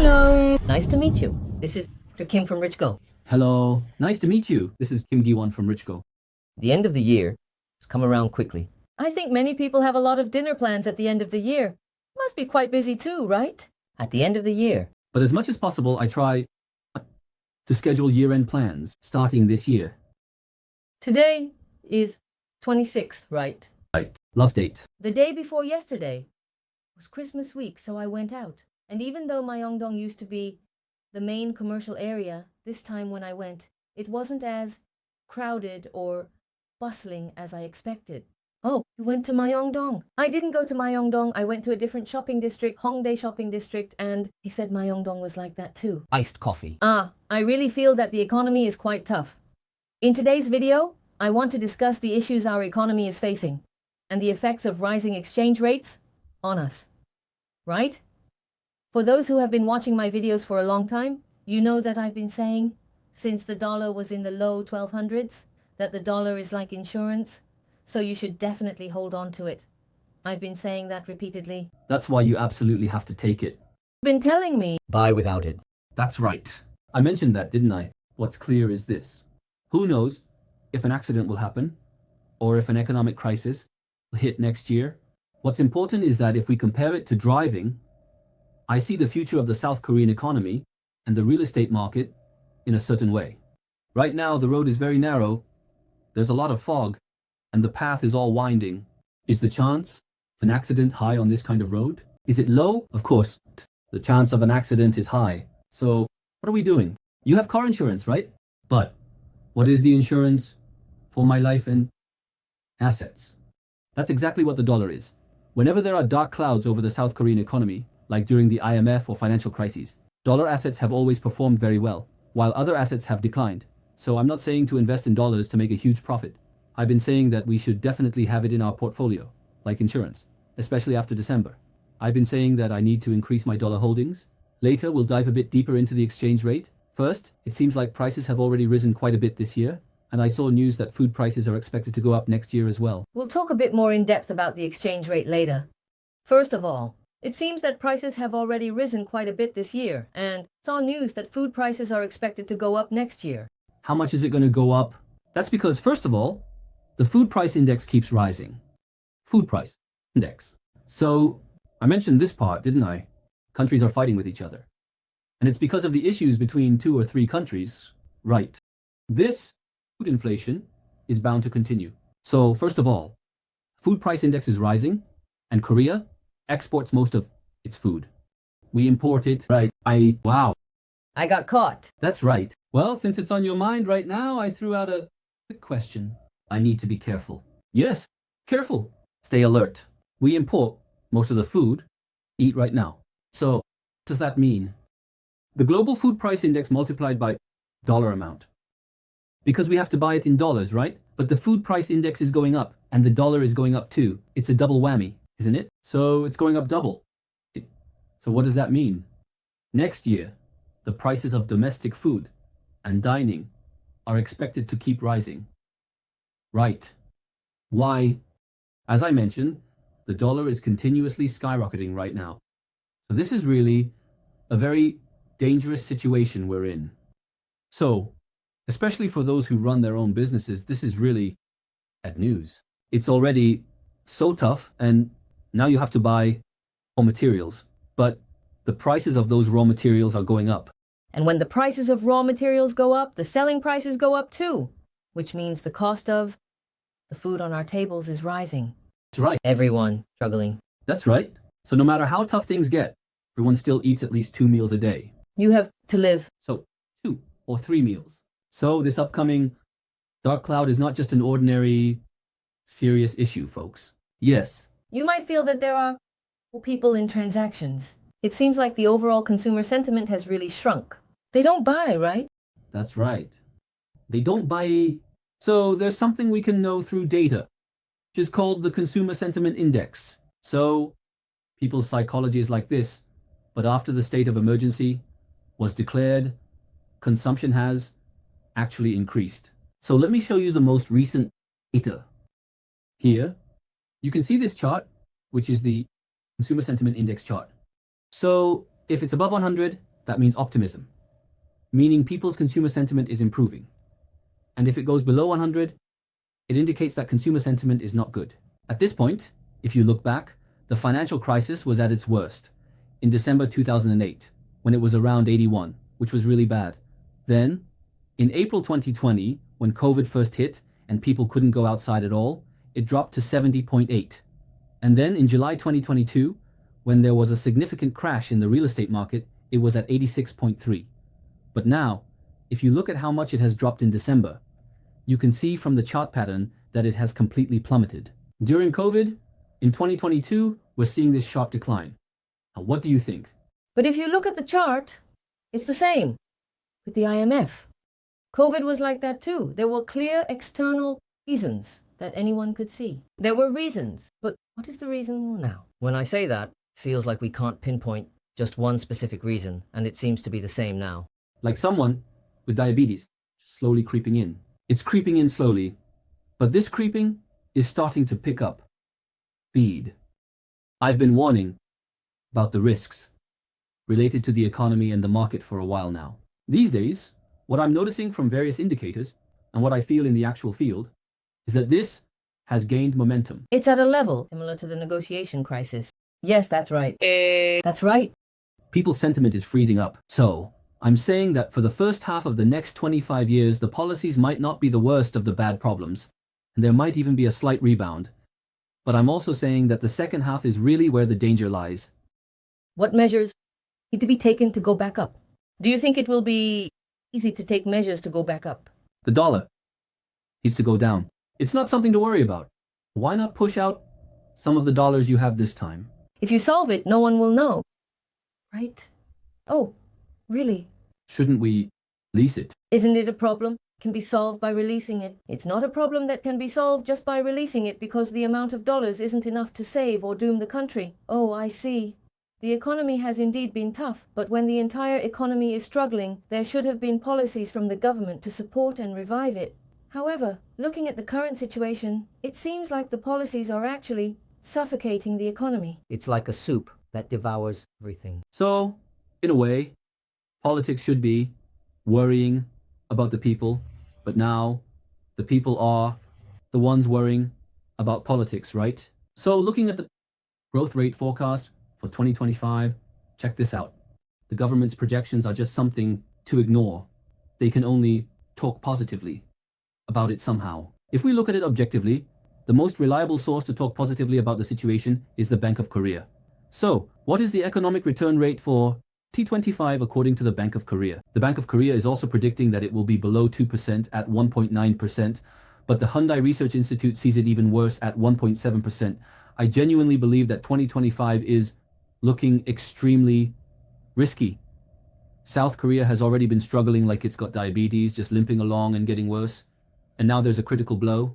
Hello. Nice to meet you. This is Dr. Kim from Richgo. Hello. Nice to meet you. This is Kim Gi-won from Richgo. The end of the year has come around quickly. I think many people have a lot of dinner plans at the end of the year. Must be quite busy too, right? At the end of the year. But as much as possible, I try to schedule year-end plans starting this year. Today is 26th, right? Right. Love date. The day before yesterday was Christmas week, so I went out. And even though Myeongdong used to be the main commercial area, this time when I went, it wasn't as crowded or bustling as I expected. Oh, you went to Myeongdong. I didn't go to Myeongdong. I went to a different shopping district, Hongdae shopping district, and he said Myeongdong was like that too. Iced coffee. I really feel that the economy is quite tough. In today's video, I want to discuss the issues our economy is facing and the effects of rising exchange rates on us. Right? For those who have been watching my videos for a long time, you know that I've been saying, since the dollar was in the low 1200s, that the dollar is like insurance, so you should definitely hold on to it. I've been saying that repeatedly. That's why you absolutely have to take it. You've been telling me. Buy without it. That's right. I mentioned that, didn't I? What's clear is this. Who knows if an accident will happen or if an economic crisis will hit next year? What's important is that if we compare it to driving, I see the future of the South Korean economy and the real estate market in a certain way. Right now, the road is very narrow, there's a lot of fog, and the path is all winding. Is the chance of an accident high on this kind of road? Is it low? Of course, the chance of an accident is high. So, what are we doing? You have car insurance, right? But what is the insurance for my life and assets? That's exactly what the dollar is. Whenever there are dark clouds over the South Korean economy, like during the IMF or financial crises, dollar assets have always performed very well, while other assets have declined. So I'm not saying to invest in dollars to make a huge profit. I've been saying that we should definitely have it in our portfolio, like insurance, especially after December. I've been saying that I need to increase my dollar holdings. Later, we'll dive a bit deeper into the exchange rate. First, it seems like prices have already risen quite a bit this year, and I saw news that food prices are expected to go up next year as well. We'll talk a bit more in depth about the exchange rate later. First of all, it seems that prices have already risen quite a bit this year, and saw news that food prices are expected to go up next year. How much is it going to go up? That's because, first of all, the food price index keeps rising. Food price index. So, I mentioned this part, didn't I? Countries are fighting with each other. And it's because of the issues between 2 or 3 countries. Right. This food inflation is bound to continue. So, first of all, food price index is rising, and Korea exports most of its food. We import it, right? Wow. I got caught. That's right. Well, since it's on your mind right now, I threw out a quick question. I need to be careful. Yes, careful. Stay alert. We import most of the food, eat right now. So, what does that mean? The global food price index multiplied by dollar amount. Because we have to buy it in dollars, right? But the food price index is going up, and the dollar is going up too. It's a double whammy, isn't it? So it's going up double. So what does that mean? Next year, the prices of domestic food and dining are expected to keep rising. Right. Why? As I mentioned, the dollar is continuously skyrocketing right now. So this is really a very dangerous situation we're in. So, especially for those who run their own businesses, this is really bad news. It's already so tough, and now you have to buy raw materials. But the prices of those raw materials are going up. And when the prices of raw materials go up, the selling prices go up too, which means the cost of the food on our tables is rising. That's right. Everyone struggling. That's right. So no matter how tough things get, everyone still eats at least 2 meals a day. You have to live. So 2 or 3 meals. So this upcoming dark cloud is not just an ordinary, serious issue, folks. Yes. You might feel that there are people in transactions. It seems like the overall consumer sentiment has really shrunk. They don't buy, right? That's right. They don't buy. So there's something we can know through data, which is called the Consumer Sentiment Index. So people's psychology is like this, but after the state of emergency was declared, consumption has actually increased. So let me show you the most recent data. Here, you can see this chart, which is the Consumer Sentiment Index chart. So if it's above 100, that means optimism, meaning people's consumer sentiment is improving. And if it goes below 100, it indicates that consumer sentiment is not good. At this point, if you look back, the financial crisis was at its worst in December 2008, when it was around 81, which was really bad. Then, in April 2020, when COVID first hit and people couldn't go outside at all, it dropped to 70.8. And then in July 2022, when there was a significant crash in the real estate market, it was at 86.3. But now, if you look at how much it has dropped in December, you can see from the chart pattern that it has completely plummeted. During COVID, in 2022, we're seeing this sharp decline. Now, what do you think? But if you look at the chart, it's the same with the IMF. COVID was like that too. There were clear external reasons that anyone could see. There were reasons, but what is the reason now? When I say that, it feels like we can't pinpoint just one specific reason, and it seems to be the same now. Like someone with diabetes, slowly creeping in. It's creeping in slowly, but this creeping is starting to pick up speed. I've been warning about the risks related to the economy and the market for a while now. These days, what I'm noticing from various indicators and what I feel in the actual field is that this has gained momentum. It's at a level similar to the negotiation crisis. Yes, that's right. That's right. People's sentiment is freezing up. So, I'm saying that for the first half of the next 25 years, the policies might not be the worst of the bad problems, and there might even be a slight rebound. But I'm also saying that the second half is really where the danger lies. What measures need to be taken to go back up? Do you think it will be easy to take measures to go back up? The dollar needs to go down. It's not something to worry about. Why not push out some of the dollars you have this time? If you solve it, no one will know. Right? Oh, really? Shouldn't we lease it? Isn't it a problem? It can be solved by releasing it. It's not a problem that can be solved just by releasing it because the amount of dollars isn't enough to save or doom the country. Oh, I see. The economy has indeed been tough, but when the entire economy is struggling, there should have been policies from the government to support and revive it. However, looking at the current situation, it seems like the policies are actually suffocating the economy. It's like a soup that devours everything. So, in a way, politics should be worrying about the people, but now the people are the ones worrying about politics, right? So, looking at the growth rate forecast for 2025, check this out. The government's projections are just something to ignore. They can only talk positively about it somehow. If we look at it objectively, the most reliable source to talk positively about the situation is the Bank of Korea. So, what is the economic return rate for T25 according to the Bank of Korea? The Bank of Korea is also predicting that it will be below 2% at 1.9%, but the Hyundai Research Institute sees it even worse at 1.7%. I genuinely believe that 2025 is looking extremely risky. South Korea has already been struggling like it's got diabetes, just limping along and getting worse. And now there's a critical blow.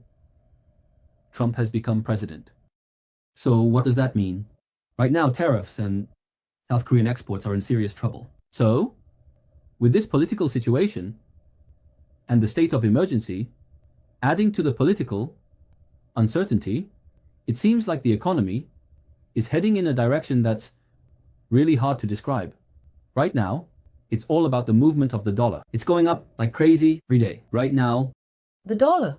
Trump has become president. So what does that mean? Right now, tariffs and South Korean exports are in serious trouble. So, with this political situation and the state of emergency, adding to the political uncertainty, it seems like the economy is heading in a direction that's really hard to describe. Right now, it's all about the movement of the dollar. It's going up like crazy every day. Right now, the dollar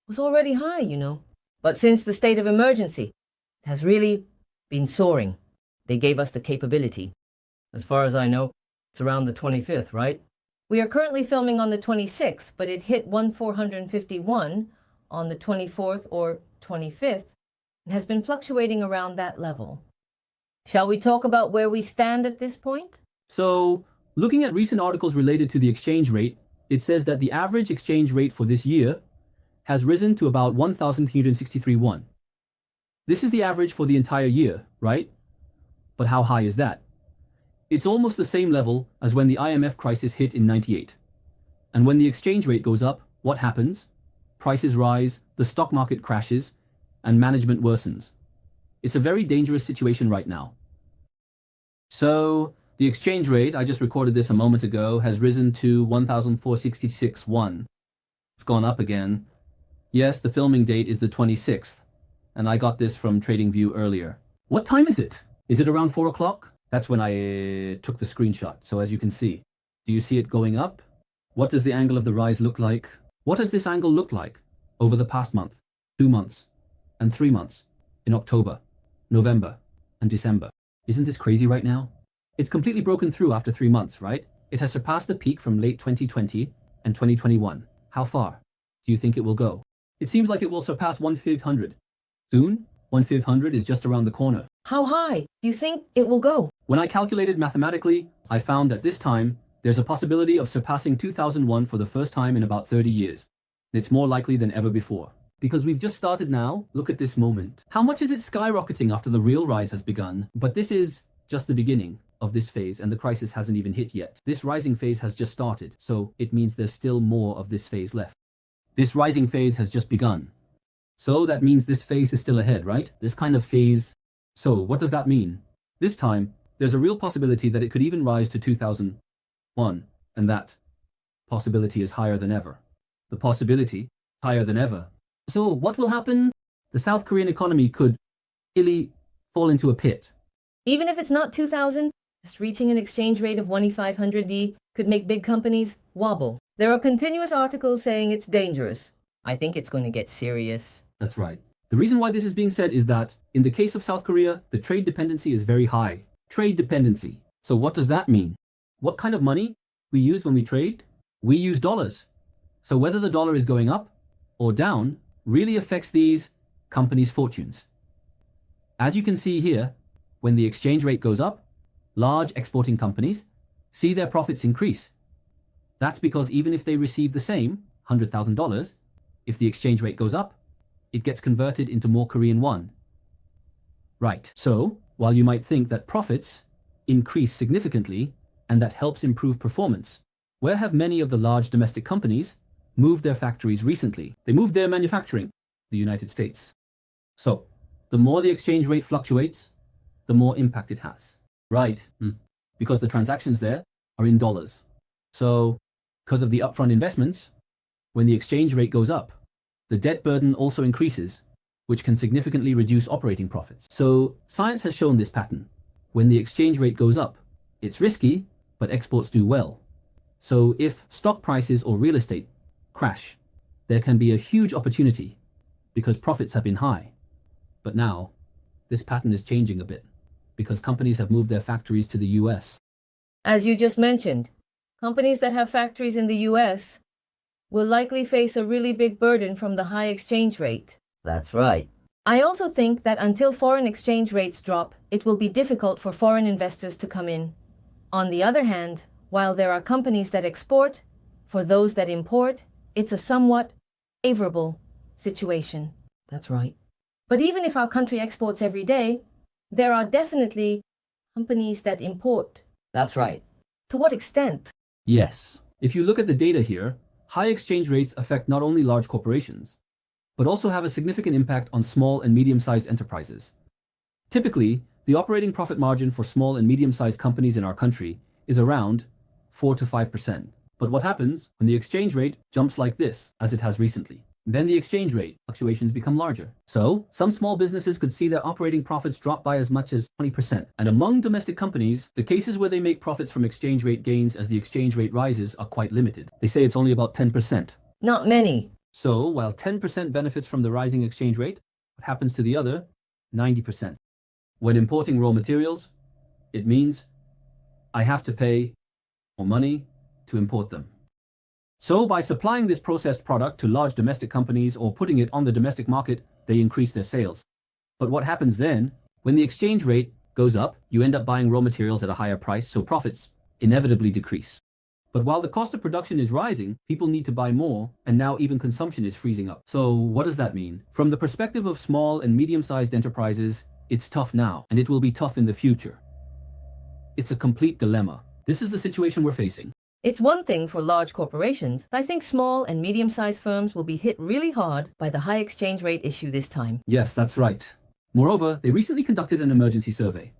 was already high, you know. But since the state of emergency, it has really been soaring. They gave us the capability. As far as I know, it's around the 25th, right? We are currently filming on the 26th, but it hit 1,451 on the 24th or 25th and has been fluctuating around that level. Shall we talk about where we stand at this point? So, looking at recent articles related to the exchange rate, it says that the average exchange rate for this year has risen to about 1,363 won. This is the average for the entire year, right? But how high is that? It's almost the same level as when the IMF crisis hit in 98. And when the exchange rate goes up, what happens? Prices rise, the stock market crashes, and management worsens. It's a very dangerous situation right now. So, the exchange rate, I just recorded this a moment ago, has risen to 1,466 won. It's gone up again. Yes, the filming date is the 26th, and I got this from TradingView earlier. What time is it? Is it around 4 o'clock? That's when I took the screenshot. So as you can see, do you see it going up? What does the angle of the rise look like? What does this angle look like over the past month, 2 months, and 3 months, in October, November, and December? Isn't this crazy right now? It's completely broken through after 3 months, right? It has surpassed the peak from late 2020 and 2021. How far do you think it will go? It seems like it will surpass 1/500. Soon, 1/500 is just around the corner. How high do you think it will go? When I calculated mathematically, I found that this time, there's a possibility of surpassing 2001 for the first time in about 30 years. It's more likely than ever before. Because we've just started now, look at this moment. How much is it skyrocketing after the real rise has begun? But this is just the beginning of this phase, and the crisis hasn't even hit yet. This rising phase has just started, so it means there's still more of this phase left. This rising phase has just begun. So that means this phase is still ahead, right? This kind of phase. So what does that mean? This time, there's a real possibility that it could even rise to 2001, and that possibility is higher than ever. The possibility higher than ever. So what will happen? The South Korean economy could really fall into a pit. Even if it's not 2000, just reaching an exchange rate of 1,500D could make big companies wobble. There are continuous articles saying it's dangerous. I think it's going to get serious. That's right. The reason why this is being said is that in the case of South Korea, the trade dependency is very high. Trade dependency. So what does that mean? What kind of money we use when we trade? We use dollars. So whether the dollar is going up or down really affects these companies' fortunes. As you can see here, when the exchange rate goes up, large exporting companies see their profits increase. That's because even if they receive the same $100,000, if the exchange rate goes up, it gets converted into more Korean won. Right. So, while you might think that profits increase significantly and that helps improve performance, where have many of the large domestic companies moved their factories recently? They moved their manufacturing, the United States. So, the more the exchange rate fluctuates, the more impact it has. Right. Because the transactions there are in dollars. So, because of the upfront investments, when the exchange rate goes up, the debt burden also increases, which can significantly reduce operating profits. So, science has shown this pattern. When the exchange rate goes up, it's risky, but exports do well. So, if stock prices or real estate crash, there can be a huge opportunity because profits have been high. But now, this pattern is changing a bit because companies have moved their factories to the US. As you just mentioned, companies that have factories in the US will likely face a really big burden from the high exchange rate. That's right. I also think that until foreign exchange rates drop, it will be difficult for foreign investors to come in. On the other hand, while there are companies that export, for those that import, it's a somewhat favorable situation. That's right. But even if our country exports every day, there are definitely companies that import. That's right. To what extent? Yes. If you look at the data here, high exchange rates affect not only large corporations, but also have a significant impact on small and medium-sized enterprises. Typically, the operating profit margin for small and medium-sized companies in our country is around 4 to 5%. But what happens when the exchange rate jumps like this, as it has recently? Then the exchange rate fluctuations become larger. So, some small businesses could see their operating profits drop by as much as 20%. And among domestic companies, the cases where they make profits from exchange rate gains as the exchange rate rises are quite limited. They say it's only about 10%. Not many. So, while 10% benefits from the rising exchange rate, what happens to the other 90%? When importing raw materials, it means I have to pay more money to import them. So by supplying this processed product to large domestic companies or putting it on the domestic market, they increase their sales. But what happens then? When the exchange rate goes up, you end up buying raw materials at a higher price, so profits inevitably decrease. But while the cost of production is rising, people need to buy more, and now even consumption is freezing up. So what does that mean? From the perspective of small and medium-sized enterprises, it's tough now, and it will be tough in the future. It's a complete dilemma. This is the situation we're facing. It's one thing for large corporations. I think small and medium-sized firms will be hit really hard by the high exchange rate issue this time. Yes, that's right. Moreover, they recently conducted an emergency survey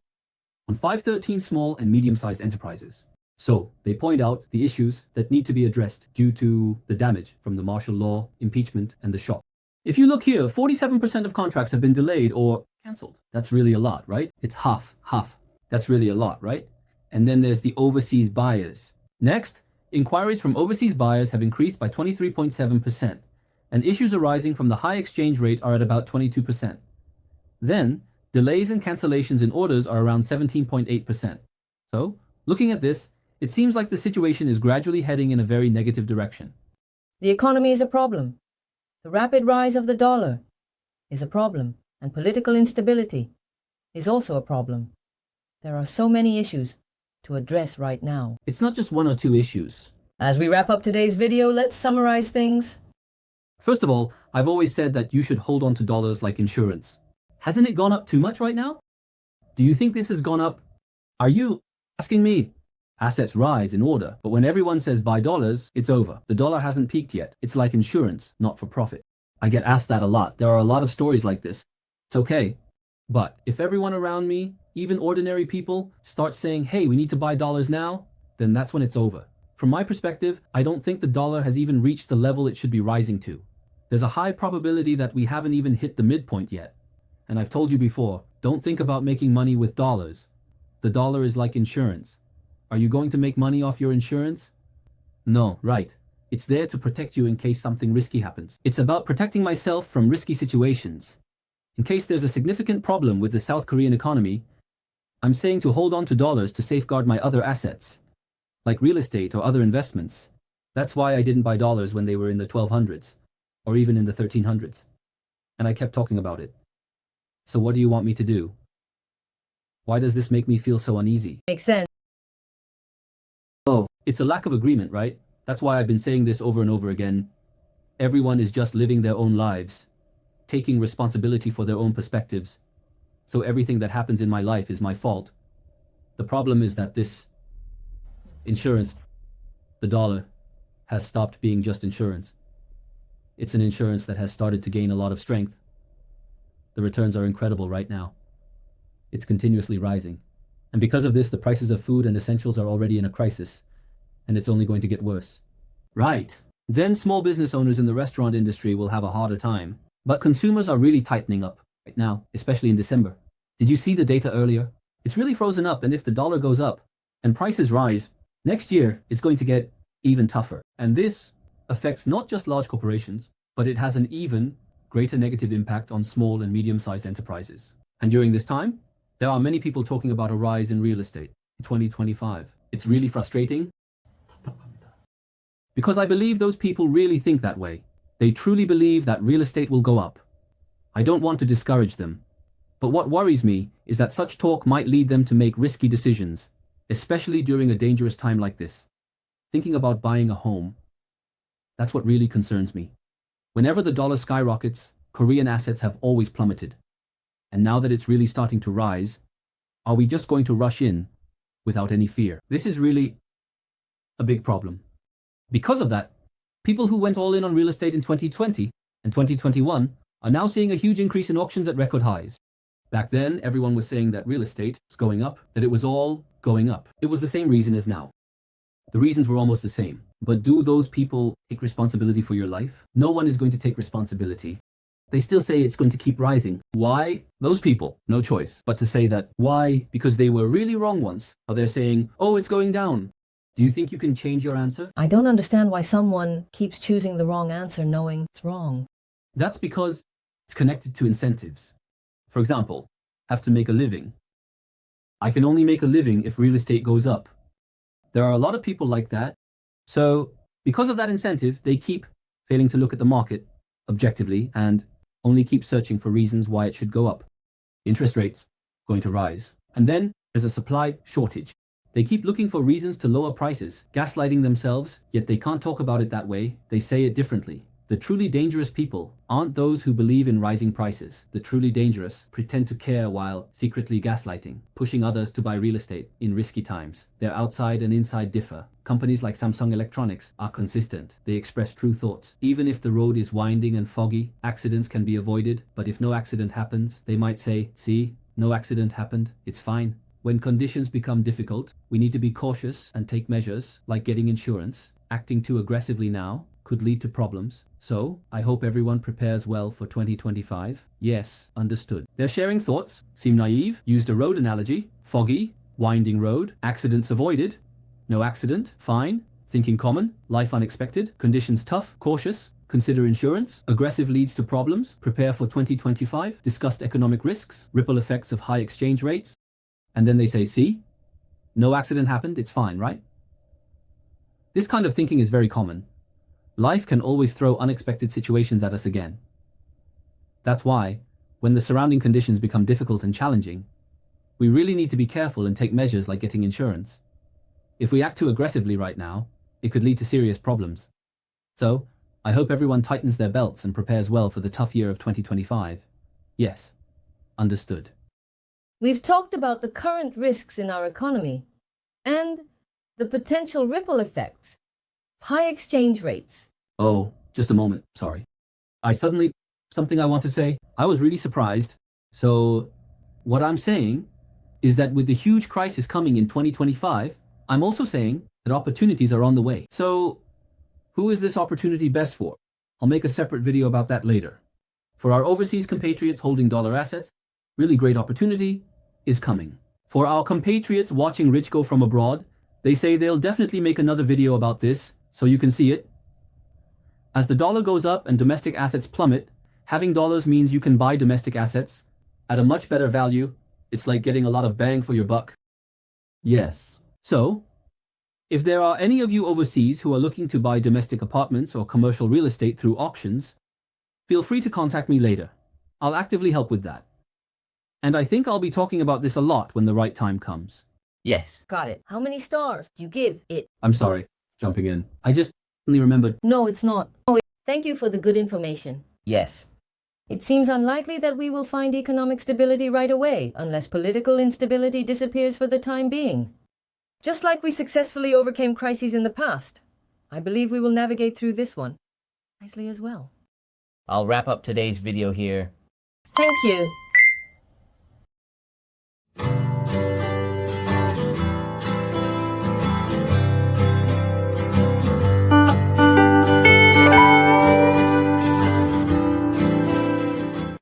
on 513 small and medium-sized enterprises. So, they point out the issues that need to be addressed due to the damage from the martial law, impeachment, and the shock. If you look here, 47% of contracts have been delayed or cancelled. That's really a lot, right? It's half. That's really a lot, right? And then there's the overseas buyers. Next, inquiries from overseas buyers have increased by 23.7%, and issues arising from the high exchange rate are at about 22%. Then, delays and cancellations in orders are around 17.8%. So, looking at this, it seems like the situation is gradually heading in a very negative direction. The economy is a problem. The rapid rise of the dollar is a problem, and political instability is also a problem. There are so many issues to address right now. It's not just one or two issues. As we wrap up today's video, let's summarize things. First of all, I've always said that you should hold on to dollars like insurance. Hasn't it gone up too much right now? Do you think this has gone up? Are you asking me? Assets rise in order, but when everyone says buy dollars, it's over. The dollar hasn't peaked yet. It's like insurance, not for profit. I get asked that a lot. There are a lot of stories like this. It's okay. But if everyone around me, even ordinary people, start saying, hey, we need to buy dollars now, then that's when it's over. From my perspective, I don't think the dollar has even reached the level it should be rising to. There's a high probability that we haven't even hit the midpoint yet. And I've told you before, don't think about making money with dollars. The dollar is like insurance. Are you going to make money off your insurance? No, right. It's there to protect you in case something risky happens. It's about protecting myself from risky situations. In case there's a significant problem with the South Korean economy, I'm saying to hold on to dollars to safeguard my other assets, like real estate or other investments. That's why I didn't buy dollars when they were in the 1200s, or even in the 1300s. And I kept talking about it. So what do you want me to do? Why does this make me feel so uneasy? Makes sense. Oh, it's a lack of agreement, right? That's why I've been saying this over and over again. Everyone is just living their own lives, taking responsibility for their own perspectives. So everything that happens in my life is my fault. The problem is that this insurance, the dollar, has stopped being just insurance. It's an insurance that has started to gain a lot of strength. The returns are incredible right now. It's continuously rising. And because of this, the prices of food and essentials are already in a crisis. And it's only going to get worse. Right. Then small business owners in the restaurant industry will have a harder time. But consumers are really tightening up right now, especially in December. Did you see the data earlier? It's really frozen up, and if the dollar goes up and prices rise, next year it's going to get even tougher. And this affects not just large corporations, but it has an even greater negative impact on small and medium-sized enterprises. And during this time, there are many people talking about a rise in real estate in 2025. It's really frustrating because I believe those people really think that way. They truly believe that real estate will go up. I don't want to discourage them, but what worries me is that such talk might lead them to make risky decisions, especially during a dangerous time like this. Thinking about buying a home, that's what really concerns me. Whenever the dollar skyrockets, Korean assets have always plummeted. And now that it's really starting to rise, are we just going to rush in without any fear? This is really a big problem. Because of that, people who went all in on real estate in 2020 and 2021 are now seeing a huge increase in auctions at record highs. Back then, everyone was saying that real estate was going up, that it was all going up. It was the same reason as now. The reasons were almost the same. But do those people take responsibility for your life? No one is going to take responsibility. They still say it's going to keep rising. Why? Those people, no choice but to say that. Why? Because they were really wrong once. Or they're saying, oh, it's going down. Do you think you can change your answer? I don't understand why someone keeps choosing the wrong answer knowing it's wrong. That's because it's connected to incentives. For example, have to make a living. I can only make a living if real estate goes up. There are a lot of people like that. So because of that incentive, they keep failing to look at the market objectively and only keep searching for reasons why it should go up. Interest rates going to rise. And then there's a supply shortage. They keep looking for reasons to lower prices, gaslighting themselves, yet they can't talk about it that way. They say it differently. The truly dangerous people aren't those who believe in rising prices. The truly dangerous pretend to care while secretly gaslighting, pushing others to buy real estate in risky times. Their outside and inside differ. Companies like Samsung Electronics are consistent. They express true thoughts. Even if the road is winding and foggy, accidents can be avoided. But if no accident happens, they might say, see, no accident happened, it's fine. When conditions become difficult, we need to be cautious and take measures like getting insurance. Acting too aggressively now could lead to problems. So, I hope everyone prepares well for 2025. Yes, understood. They're sharing thoughts, seem naive, used a road analogy, foggy, winding road, accidents avoided, no accident, fine, thinking common, life unexpected, conditions tough, cautious, consider insurance, aggressive leads to problems, prepare for 2025, discussed economic risks, ripple effects of high exchange rates, and then they say, see, no accident happened, it's fine, right? This kind of thinking is very common. Life can always throw unexpected situations at us again. That's why, when the surrounding conditions become difficult and challenging, we really need to be careful and take measures like getting insurance. If we act too aggressively right now, it could lead to serious problems. So, I hope everyone tightens their belts and prepares well for the tough year of 2025. Yes, understood. We've talked about the current risks in our economy and the potential ripple effects of high exchange rates. Oh, just a moment, sorry. Something I want to say. I was really surprised. So, what I'm saying is that with the huge crisis coming in 2025, I'm also saying that opportunities are on the way. So, who is this opportunity best for? I'll make a separate video about that later. For our overseas compatriots holding dollar assets, really great opportunity is coming. For our compatriots watching Richgo from abroad, they say they'll definitely make another video about this, so you can see it. As the dollar goes up and domestic assets plummet, having dollars means you can buy domestic assets at a much better value. It's like getting a lot of bang for your buck. Yes. So, if there are any of you overseas who are looking to buy domestic apartments or commercial real estate through auctions, feel free to contact me later. I'll actively help with that. And I think I'll be talking about this a lot when the right time comes. Yes. Got it. How many stars do you give it? I'm sorry, jumping in. I just only remembered. No, it's not. Thank you for the good information. Yes. It seems unlikely that we will find economic stability right away unless political instability disappears for the time being. Just like we successfully overcame crises in the past, I believe we will navigate through this one nicely as well. I'll wrap up today's video here. Thank you.